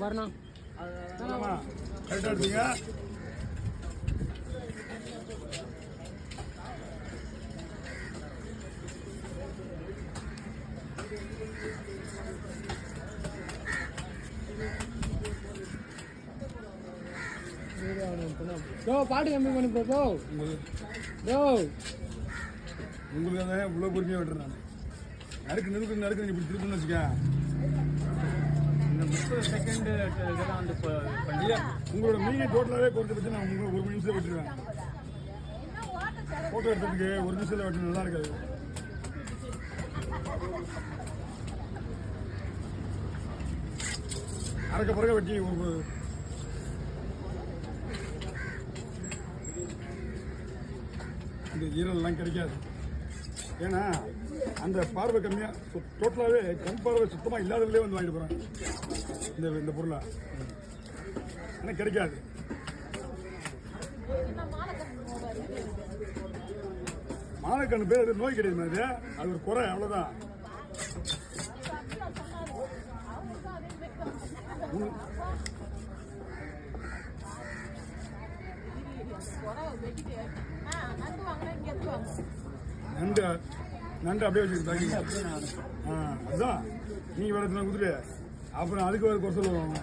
வரணும் கரெக்டாக எடுத்தீங்க. பாட்டு கம்மி பண்ணி போ உங்களுக்கு தான் இவ்வளோ பொறுமையாக விட்டுறேன் நான். நறுக்கு இப்படி திருப்பணும்னு வச்சுக்க. இந்த 30 செகண்ட் இதெல்லாம் வந்து உங்களோட மீனிங் டோட்டலாகவே குறைஞ்ச பற்றி நான் உங்களுக்கு 1 நிமிஷம் விட்டுருவேன். ஃபோட்டோ எடுத்ததுக்கு 1 நிமிஷத்தில் வெட்டணும், நல்லா இருக்காது. அரைக்க பிறகு வெட்டி இந்த ஈரல்லாம் கிடைக்காது. ஏன்னா அந்த பார்வை கம்மியாக டோட்டலாகவே கண் பார்வை சுத்தமாக இல்லாதவங்களே வந்து வாங்கிட்டு போகிறாங்க இந்த பொருளை. ஆனால் கிடைக்காது. மானக்கண்ணு பேர் நோய் கிடையாது, அது ஒரு குறை, அவ்வளோதான். நண்டு அப்படியே வச்சுக்கிட்டாங்க. அதுதான் நீங்க வேற குதிரை, அப்புறம் அதுக்கு வேற குறை சொல்லுவாங்க.